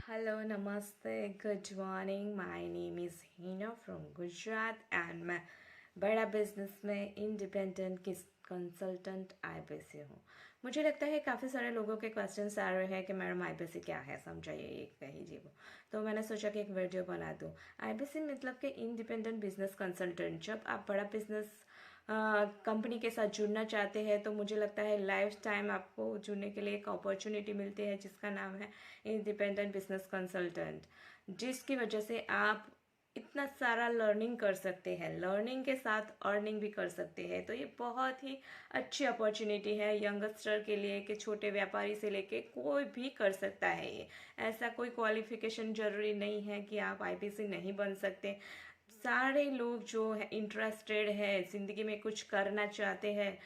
Hello, namaste, good morning. My name is Hina from Gujarat and मैं बड़ा business में independent किस consultant IBC हूँ। मुझे लगता है काफ़ी सारे लोगों के क्वेश्चंस आ रहे हैं कि मैडम आईबीसी क्या है, समझाइए, ये कहिए वो। तो मैंने सोचा कि एक वीडियो बना दूँ। आईबीसी मतलब कि इंडिपेंडेंट बिजनेस कंसल्टेंट। जब आप बड़ा बिजनेस कंपनी के साथ जुड़ना चाहते हैं तो मुझे लगता है लाइफ टाइम आपको जुड़ने के लिए एक अपॉर्चुनिटी मिलती है जिसका नाम है इंडिपेंडेंट बिजनेस कंसल्टेंट, जिसकी वजह से आप इतना सारा लर्निंग कर सकते हैं, लर्निंग के साथ अर्निंग भी कर सकते हैं। तो ये बहुत ही अच्छी अपॉर्चुनिटी है यंगस्टर के लिए कि छोटे व्यापारी से लेके कोई भी कर सकता है ये। ऐसा कोई क्वालिफिकेशन जरूरी नहीं है कि आप आईपीसी नहीं बन सकते। सारे लोग जो है इंटरेस्टेड है, ज़िंदगी में कुछ करना चाहते हैं,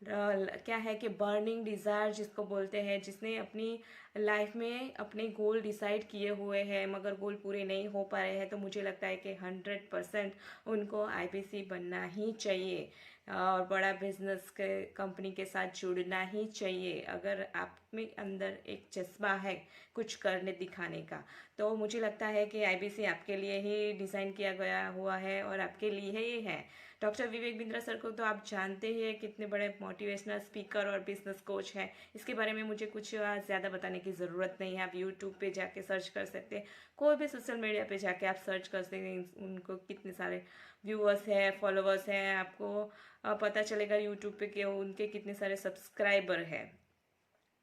क्या है कि बर्निंग डिज़ायर जिसको बोलते हैं, जिसने अपनी लाइफ में अपने गोल डिसाइड किए हुए हैं मगर गोल पूरे नहीं हो पा रहे हैं, तो मुझे लगता है कि 100% उनको आईपीसी बनना ही चाहिए और बड़ा बिजनेस के कंपनी के साथ जुड़ना ही चाहिए। अगर आप में अंदर एक जज्बा है कुछ करने दिखाने का, तो मुझे लगता है कि आईबीसी आपके लिए ही डिज़ाइन किया गया हुआ है और आपके लिए ही है। डॉक्टर विवेक बिंद्रा सर को तो आप जानते ही हैं, कितने बड़े मोटिवेशनल स्पीकर और बिजनेस कोच हैं। इसके बारे में मुझे कुछ ज़्यादा बताने की ज़रूरत नहीं है। आप यूट्यूब पे जाके सर्च कर सकते हैं, कोई भी सोशल मीडिया पे जाके आप सर्च कर सकते हैं, उनको कितने सारे व्यूअर्स हैं, फॉलोअर्स हैं, आपको पता चलेगा यूट्यूब पे कि उनके कितने सारे सब्सक्राइबर हैं।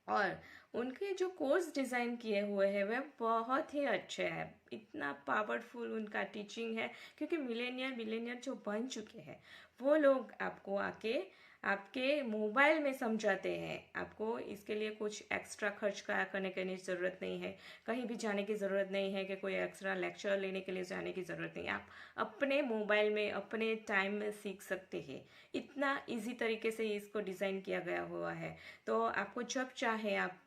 और उनके जो कोर्स डिज़ाइन किए हुए हैं वह बहुत ही अच्छे हैं, इतना पावरफुल उनका टीचिंग है, क्योंकि मिलेनियर जो बन चुके हैं वो लोग आपको आके आपके मोबाइल में समझाते हैं। आपको इसके लिए कुछ एक्स्ट्रा खर्च करने की ज़रूरत नहीं है, कहीं भी जाने की ज़रूरत नहीं है कि कोई एक्स्ट्रा लेक्चर लेने के लिए जाने की ज़रूरत नहीं है। आप अपने मोबाइल में अपने टाइम में सीख सकते हैं। इतना इजी तरीके से इसको डिज़ाइन किया गया हुआ है, तो आपको जब चाहे आप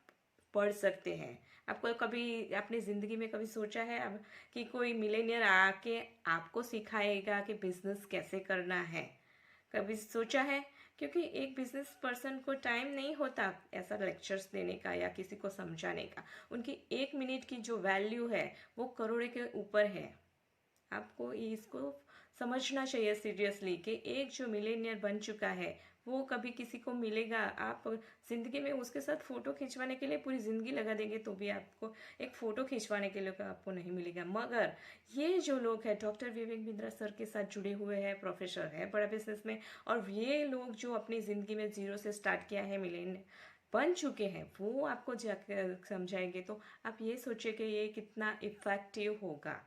पढ़ सकते हैं। आपको कभी अपनी ज़िंदगी में कभी सोचा है अब कि कोई मिलेनियर आके आपको सिखाएगा कि बिजनेस कैसे करना है? कभी सोचा है? क्योंकि एक बिजनेस पर्सन को टाइम नहीं होता ऐसा लेक्चर्स देने का या किसी को समझाने का। उनकी 1 मिनट की जो वैल्यू है वो करोड़ों के ऊपर है। आपको इसको समझना चाहिए सीरियसली कि एक जो मिलेनियर बन चुका है वो कभी किसी को मिलेगा, आप ज़िंदगी में उसके साथ फ़ोटो खिंचवाने के लिए पूरी ज़िंदगी लगा देंगे तो भी आपको एक फ़ोटो खिंचवाने के लिए आपको नहीं मिलेगा। मगर ये जो लोग हैं डॉक्टर विवेक बिंद्रा सर के साथ जुड़े हुए हैं, प्रोफेसर है बड़ा बिजनेस में, और ये लोग जो अपनी ज़िंदगी में ज़ीरो से स्टार्ट किया है, मिलेनियर बन चुके हैं, वो आपको जाकर समझाएंगे। तो आप ये सोचिए कि ये कितना इफ़ेक्टिव होगा।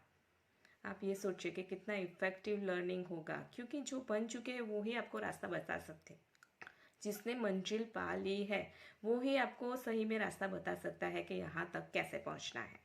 आप ये सोचिए कि कितना इफेक्टिव लर्निंग होगा, क्योंकि जो बन चुके हैं वो ही आपको रास्ता बता सकते हैं। जिसने मंजिल पा ली है वो ही आपको सही में रास्ता बता सकता है कि यहाँ तक कैसे पहुँचना है।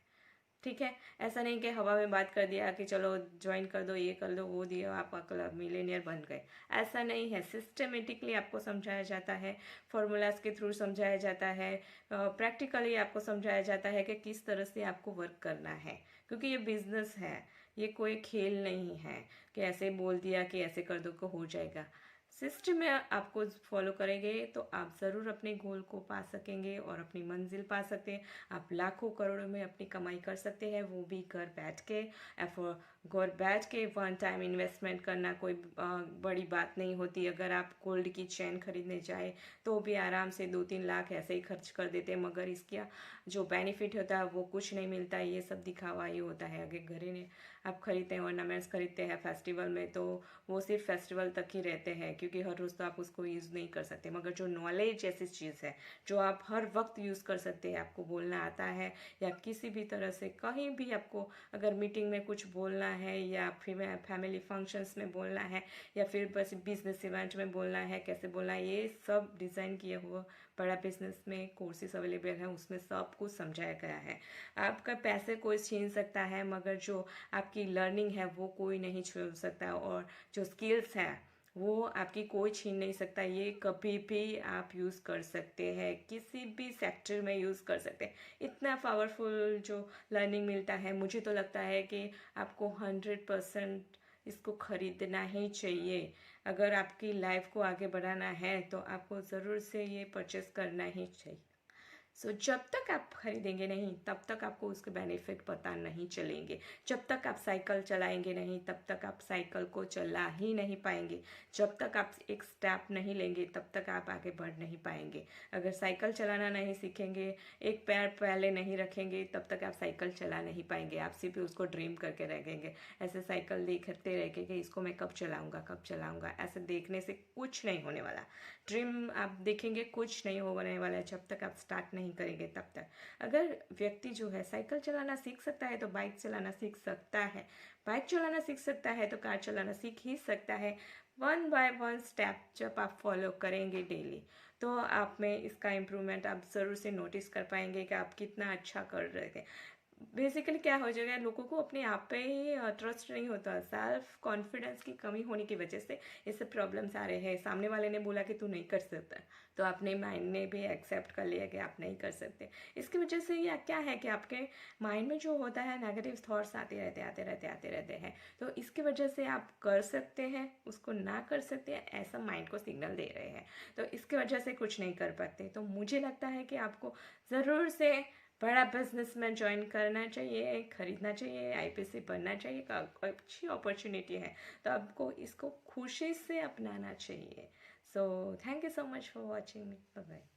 ठीक है, ऐसा नहीं कि हवा में बात कर दिया कि चलो ज्वाइन कर दो, ये कर दो, वो दिया, आप क्लब मिलेनियर बन गए। ऐसा नहीं है, सिस्टमेटिकली आपको समझाया जाता है, फॉर्मूलाज के थ्रू समझाया जाता है, प्रैक्टिकली आपको समझाया जाता है कि किस तरह से आपको वर्क करना है। क्योंकि ये बिजनेस है, ये कोई खेल नहीं है कि ऐसे बोल दिया कि ऐसे कर दो को हो जाएगा। सिस्टम में आपको फॉलो करेंगे तो आप ज़रूर अपने गोल को पा सकेंगे और अपनी मंजिल पा सकते हैं। आप लाखों करोड़ों में अपनी कमाई कर सकते हैं, वो भी घर बैठ के। घर बैठ के वन टाइम इन्वेस्टमेंट करना कोई बड़ी बात नहीं होती। अगर आप गोल्ड की चेन खरीदने जाए तो भी आराम से 2-3 लाख ऐसे ही खर्च कर देते हैं, मगर इसका जो बेनिफिट होता है वो कुछ नहीं मिलता। ये सब दिखावा ही होता है। अगर घरे ने आप खरीदते हैं, ऑर्नामेंट्स खरीदते हैं फेस्टिवल में, तो वो सिर्फ फेस्टिवल तक ही रहते हैं, क्योंकि हर रोज़ तो आप उसको यूज़ नहीं कर सकते। मगर जो नॉलेज ऐसी चीज़ है जो आप हर वक्त यूज़ कर सकते हैं, आपको बोलना आता है या किसी भी तरह से कहीं भी आपको अगर मीटिंग में कुछ बोलना है या फिर फैमिली फंक्शंस में बोलना है या फिर बस बिजनेस इवेंट में बोलना है, कैसे बोलना है, ये सब डिज़ाइन किया हुआ बड़ा बिजनेस में कोर्सेज अवेलेबल है, उसमें सब कुछ समझाया गया है। आपका पैसे कोई छीन सकता है मगर जो आपकी लर्निंग है वो कोई नहीं छीन सकता, और जो स्किल्स है वो आपकी कोई छीन नहीं सकता। ये कभी भी आप यूज़ कर सकते हैं, किसी भी सेक्टर में यूज़ कर सकते हैं। इतना पावरफुल जो लर्निंग मिलता है, मुझे तो लगता है कि आपको 100% इसको खरीदना ही चाहिए। अगर आपकी लाइफ को आगे बढ़ाना है तो आपको ज़रूर से ये परचेस करना ही चाहिए। सो जब तक आप खरीदेंगे नहीं तब तक आपको उसके बेनिफिट पता नहीं चलेंगे। जब तक आप साइकिल चलाएंगे नहीं तब तक आप साइकिल को चला ही नहीं पाएंगे। जब तक आप एक स्टेप नहीं लेंगे तब तक आप आगे बढ़ नहीं पाएंगे। अगर साइकिल चलाना नहीं सीखेंगे, एक पैर पहले नहीं रखेंगे, तब तक आप साइकिल चला नहीं पाएंगे। आप सिर्फ उसको ड्रीम करके रहेंगे, ऐसे साइकिल देखते रहेंगे कि इसको मैं कब चलाऊंगा। ऐसे देखने से कुछ नहीं होने वाला। ड्रीम आप देखेंगे, कुछ नहीं होने वाला है जब तक आप स्टार्ट नहीं करेंगे तब तक। अगर व्यक्ति जो है साइकिल चलाना सीख सकता है तो बाइक चलाना सीख सकता है, बाइक चलाना सीख सकता है तो कार चलाना सीख ही सकता है। वन बाय वन स्टेप जब आप फॉलो करेंगे डेली, तो आप में इसका इम्प्रूवमेंट आप ज़रूर से नोटिस कर पाएंगे कि आप कितना अच्छा कर रहे थे। बेसिकली क्या हो जाएगा, लोगों को अपने आप पे ही ट्रस्ट नहीं होता। सेल्फ कॉन्फिडेंस की कमी होने की वजह से ये सब प्रॉब्लम्स आ रहे हैं। सामने वाले ने बोला कि तू नहीं कर सकता, तो आपने माइंड ने भी एक्सेप्ट कर लिया कि आप नहीं कर सकते। इसकी वजह से या क्या है कि आपके माइंड में जो होता है नेगेटिव थॉट्स आते रहते हैं। तो इसकी वजह से आप कर सकते हैं, उसको ना कर सकते हैं, ऐसा माइंड को सिग्नल दे रहे हैं। तो इसकी वजह से कुछ नहीं कर पाते। तो मुझे लगता है कि आपको ज़रूर से बड़ा बिजनेस में ज्वाइन करना चाहिए, खरीदना चाहिए, आईपीसी बनना चाहिए। अच्छी अपॉर्चुनिटी है, तो आपको इसको खुशी से अपनाना चाहिए। So thank you so much for watching me. Bye bye.